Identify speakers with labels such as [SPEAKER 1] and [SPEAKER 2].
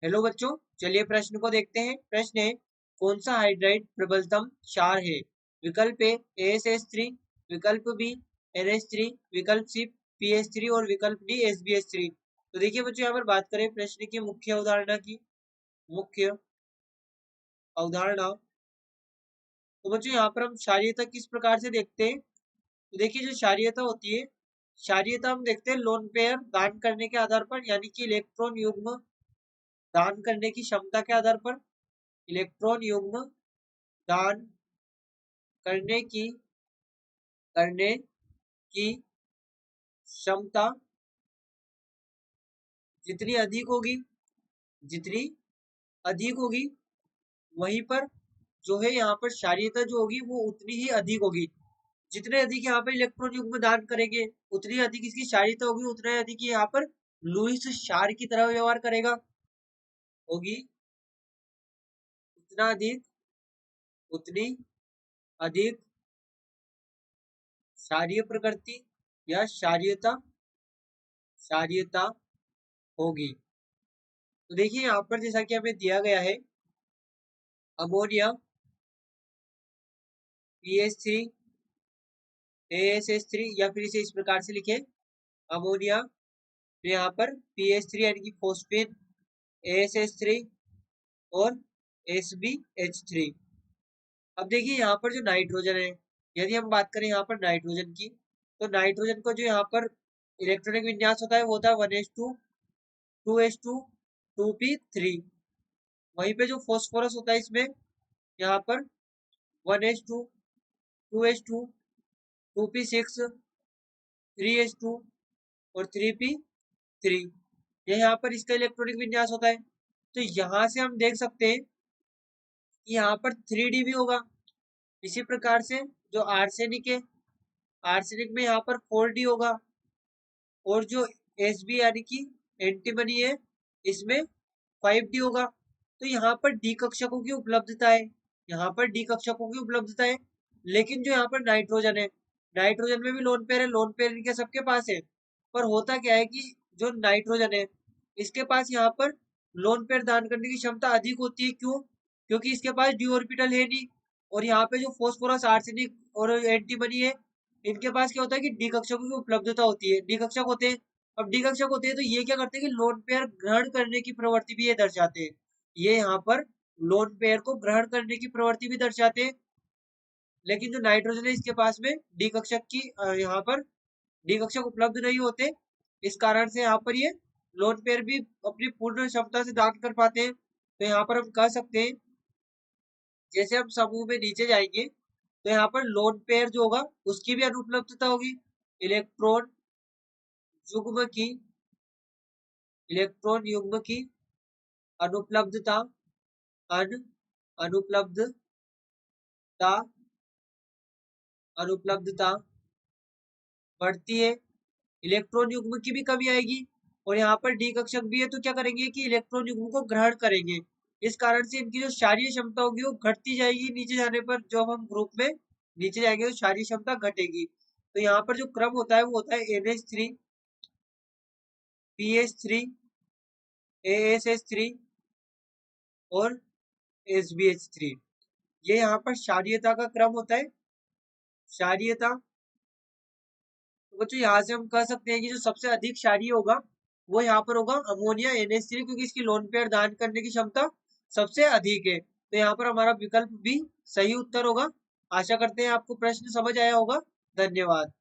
[SPEAKER 1] Hello बच्चों, चलिए प्रश्न को देखते हैं। प्रश्न है, कौन सा हाइड्राइड प्रबलतम क्षार है? विकल्प ए ASH3, विकल्प बी NH3, विकल्प सी PH3 और विकल्प डी SBH3। तो देखिए बच्चों, यहाँ पर बात करें प्रश्न की मुख्य अवधारणा की। मुख्य अवधारणा, तो बच्चों यहाँ पर हम क्षारीयता किस प्रकार से देखते हैं। तो देखिए, जो क्षारीयता होती है, क्षारीयता हम देखते हैं लोन पेयर दान करने के आधार पर, यानी कि इलेक्ट्रॉन युग्म दान करने की क्षमता के आधार पर। इलेक्ट्रॉन युग्म दान करने की क्षमता जितनी अधिक होगी, जितनी अधिक होगी, वहीं पर जो है यहाँ पर क्षारीयता जो होगी वो उतनी ही अधिक होगी। जितने अधिक यहाँ पर इलेक्ट्रॉन युग्म दान करेंगे, उतनी अधिक इसकी क्षारीयता होगी, उतने अधिक यहाँ पर लुईस क्षार की तरह व्यवहार करेगा। होगी उतना अधिक, उतनी अधिक क्षारीय प्रकृति या क्षारीयता होगी। तो देखिए यहाँ पर जैसा कि हमें दिया गया है, अमोनिया PH3 ASH3, या फिर इसे इस प्रकार से लिखे, अमोनिया, तो यहाँ पर PH3 यानी कि फोस्फेन, ASH3 और SBH3। अब देखिए यहाँ पर जो नाइट्रोजन है, यदि हम बात करें यहाँ पर नाइट्रोजन की, तो नाइट्रोजन को जो यहाँ पर इलेक्ट्रॉनिक विन्यास होता है वो होता है 1s2 2s2 2p3। वहीं पे जो फॉस्फोरस होता है इसमें यहाँ पर 1s2 2s2 2p6 3s2 और 3p3, यह यहाँ पर इसका इलेक्ट्रॉनिक विन्यास होता है। तो यहाँ से हम देख सकते हैं कि यहाँ पर 3d भी होगा। इसी प्रकार से जो आर्सेनिक है, आर्सेनिक में यहाँ पर 4d होगा, और जो Sb यानी कि एंटीमनी है, इसमें 5d होगा। तो यहाँ पर डी कक्षकों की उपलब्धता है, यहाँ पर डी कक्षकों की उपलब्धता है। लेकिन जो यहाँ पर नाइट्रोजन है, नाइट्रोजन में भी लोन पेयर है, लोन पेयर इनके सबके पास है। पर होता क्या है कि जो नाइट्रोजन है, इसके पास यहाँ पर लोन पेयर दान करने की क्षमता अधिक होती है। क्यों? क्योंकि इसके पास डी ऑर्बिटल है नहीं। और यहाँ पे जो फॉस्फोरस, आर्सेनिक और एंटीमनी है, इनके पास क्या होता है कि डी कक्षकों की उपलब्धता होती है, डी कक्षक होते हैं। अब डी कक्षक होते हैं तो ये क्या करते हैं कि लोन पेयर ग्रहण करने की प्रवृत्ति भी ये दर्शाते हैं। ये यहाँ पर लोन पेयर को ग्रहण करने की प्रवृत्ति भी दर्शाते हैं। लेकिन जो नाइट्रोजन है, इसके पास में डी कक्षक की यहाँ पर डी कक्षक उपलब्ध नहीं होते। इस कारण से यहाँ पर ये लोन पेयर भी अपनी पूर्ण क्षमता से दान कर पाते हैं। तो यहाँ पर हम कह सकते हैं, जैसे हम समूह में नीचे जाएंगे तो यहाँ पर लोन पेयर जो होगा उसकी भी अनुपलब्धता होगी। इलेक्ट्रॉन युग्म की इलेक्ट्रॉन युग्म की अनुपलब्धता अनुपलब्धता अनुपलब्धता बढ़ती है, इलेक्ट्रॉन युग्म की भी कमी आएगी। और यहाँ पर डी कक्षक भी है, तो क्या करेंगे कि इलेक्ट्रॉन युग्म को ग्रहण करेंगे। इस कारण से इनकी जो क्षारीय क्षमता होगी वो घटती जाएगी। नीचे जाने पर जब हम ग्रुप में नीचे जाएंगे तो क्षारीय क्षमता घटेगी। तो यहाँ पर जो क्रम होता है वो होता है NH3 PH3 ASH3 और SBH3। ये यहाँ पर क्षारीयता का क्रम होता है। क्षारीयता, तो बच्चों यहाँ से हम कह सकते हैं कि जो सबसे अधिक क्षारीय होगा वो यहाँ पर होगा अमोनिया NH3, क्योंकि इसकी लोन पेयर दान करने की क्षमता सबसे अधिक है। तो यहाँ पर हमारा विकल्प भी सही उत्तर होगा। आशा करते हैं आपको प्रश्न समझ आया होगा। धन्यवाद।